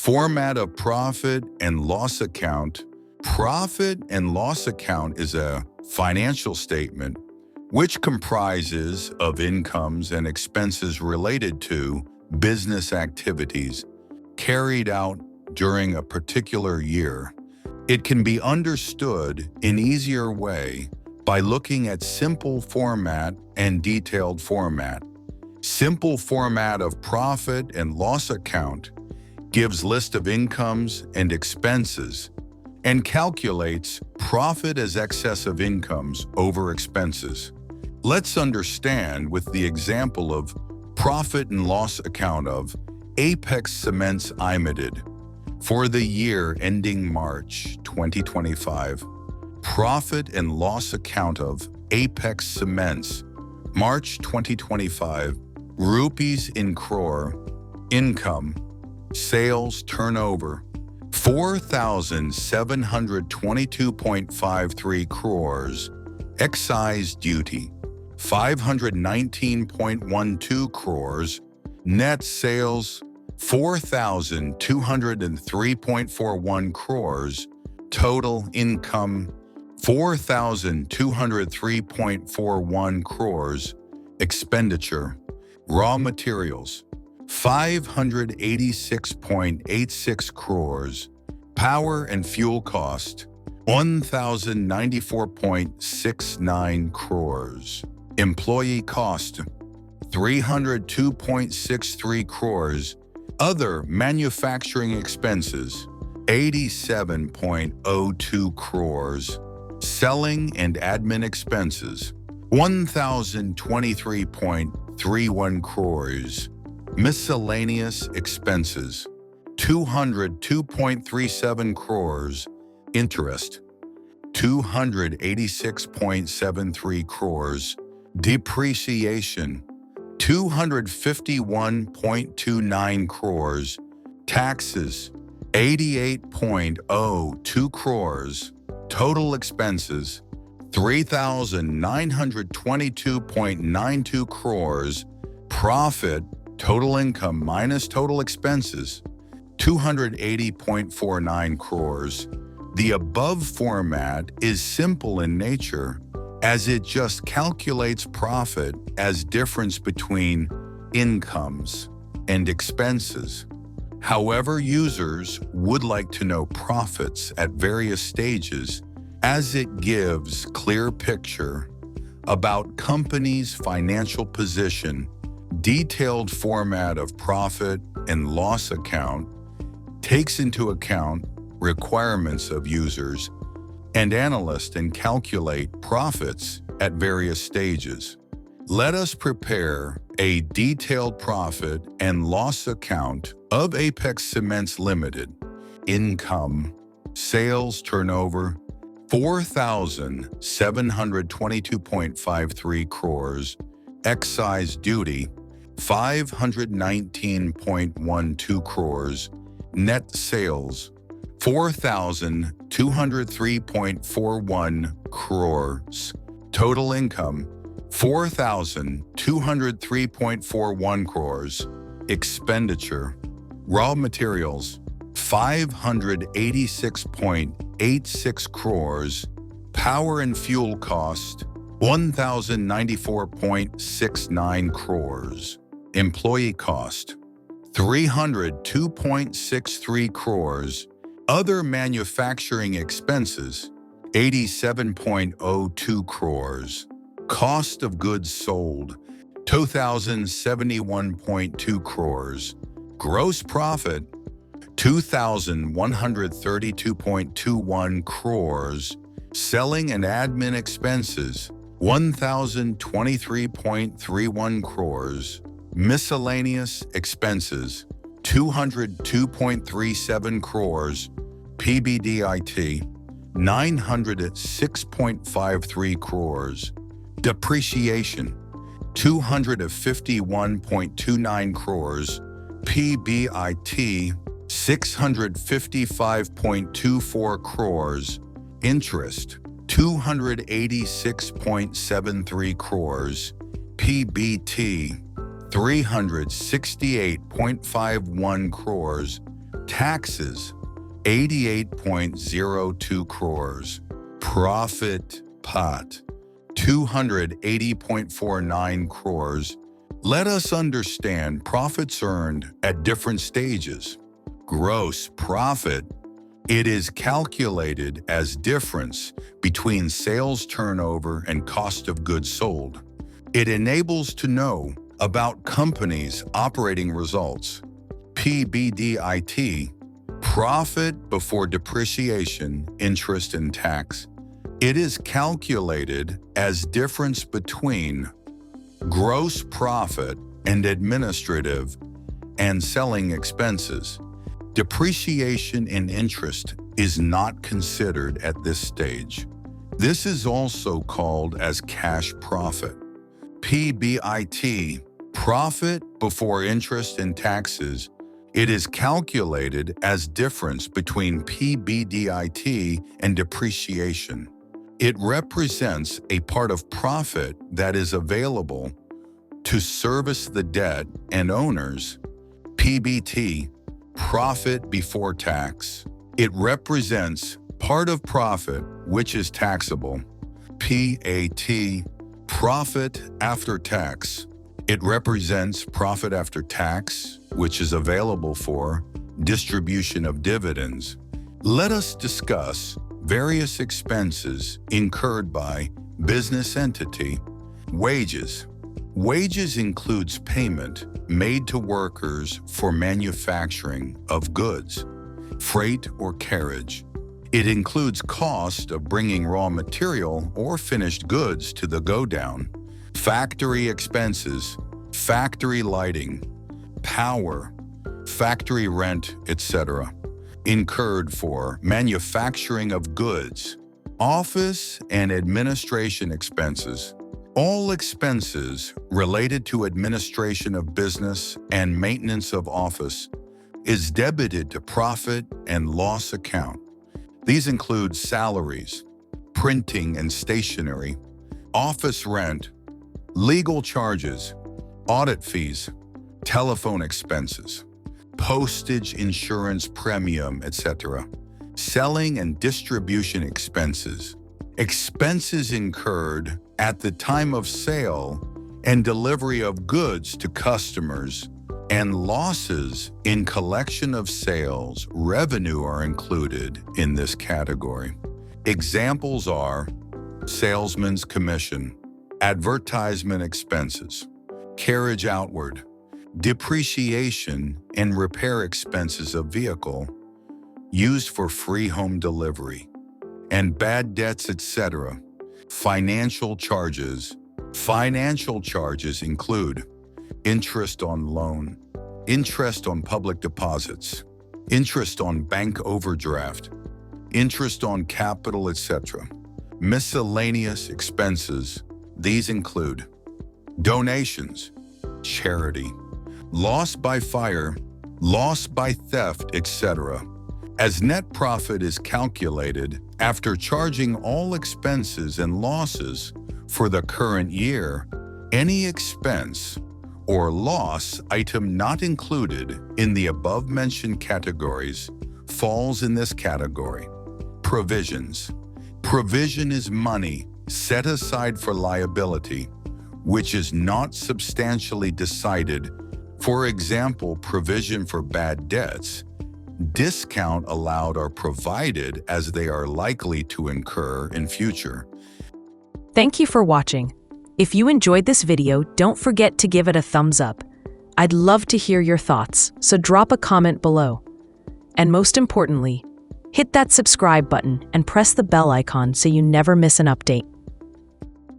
Format of profit and loss account. Profit and loss account is a financial statement which comprises of incomes and expenses related to business activities carried out during a particular year. It can be understood in easier way by looking at simple format and detailed format. Simple format of profit and loss account gives list of incomes and expenses and calculates profit as excess of incomes over expenses. Let's understand with the example of profit and loss account of Apex Cements Limited for the year ending March 2025. Profit and loss account of Apex Cements, March 2025, rupees in crore, income, sales turnover, 4,722.53 crores, excise duty, 519.12 crores, net sales, 4,203.41 crores, total income, 4,203.41 crores, expenditure, raw materials, 586.86 crores, power and fuel cost, 1,094.69 crores, employee cost, 302.63 crores, other manufacturing expenses, 87.02 crores, selling and admin expenses, 1,023.31 crores, miscellaneous expenses, 202.37 crores, interest, 286.73 crores, depreciation, 251.29 crores, taxes, 88.02 crores, total expenses, 3,922.92 crores, profit, total income minus total expenses, 280.49 crores. The above format is simple in nature as it just calculates profit as difference between incomes and expenses. However, users would like to know profits at various stages as it gives clear picture about company's financial position. Detailed format of profit and loss account takes into account requirements of users and analysts and calculate profits at various stages. Let us prepare a detailed profit and loss account of Apex Cements Limited. Income, sales turnover, 4,722.53 crores, excise duty, 519.12 crores, net sales, 4,203.41 crores, total income, 4,203.41 crores, expenditure, raw materials, 586.86 crores, power and fuel cost, 1,094.69 crores, employee cost, 302.63 crores, other manufacturing expenses, 87.02 crores, cost of goods sold, 2,071.2 crores, gross profit, 2,132.21 crores, selling and admin expenses, 1,023.31 crores, miscellaneous expenses, 202.37 crores, PBDIT, 906.53 crores, depreciation, 251.29 crores, PBIT, 655.24 crores, interest, 286.73 crores, PBT, 368.51 crores, Taxes, 88.02 crores. Profit pot, 280.49 crores. Let us understand profits earned at different stages. Gross profit, it is calculated as difference between sales turnover and cost of goods sold. It enables to know about companies' operating results. PBDIT, profit before depreciation, interest, and tax. It is calculated as difference between gross profit and administrative and selling expenses. Depreciation and interest is not considered at this stage. This is also called as cash profit. PBIT, profit before interest and taxes. It is calculated as difference between PBDIT and depreciation. It represents a part of profit that is available to service the debt and owners. PBT, profit before tax. It represents part of profit which is taxable. PAT, profit after tax. It represents profit after tax, which is available for distribution of dividends. Let us discuss various expenses incurred by business entity. Wages. Wages includes payment made to workers for manufacturing of goods, freight or carriage. It includes cost of bringing raw material or finished goods to the godown. Factory expenses, factory lighting, power, factory rent, etc. incurred for manufacturing of goods. Office and administration expenses. All expenses related to administration of business and maintenance of office is debited to profit and loss account. These include salaries, printing and stationery, office rent, legal charges, audit fees, telephone expenses, postage, insurance premium, etc. Selling and distribution expenses. Expenses incurred at the time of sale and delivery of goods to customers, and losses in collection of sales revenue are included in this category. Examples are salesman's commission, advertisement expenses, carriage outward, depreciation and repair expenses of vehicle used for free home delivery, and bad debts, etc. Financial charges. Financial charges include interest on loan, interest on public deposits, interest on bank overdraft, interest on capital, etc. Miscellaneous expenses. These include donations, charity, loss by fire, loss by theft, etc. As net profit is calculated after charging all expenses and losses for the current year, any expense or loss item not included in the above-mentioned categories falls in this category. Provisions. Provision is money set aside for liability, which is not substantially decided. For example, provision for bad debts. Discount allowed are provided as they are likely to incur in future. Thank you for watching. If you enjoyed this video, don't forget to give it a thumbs up. I'd love to hear your thoughts, so drop a comment below. And most importantly, hit that subscribe button and press the bell icon so you never miss an update.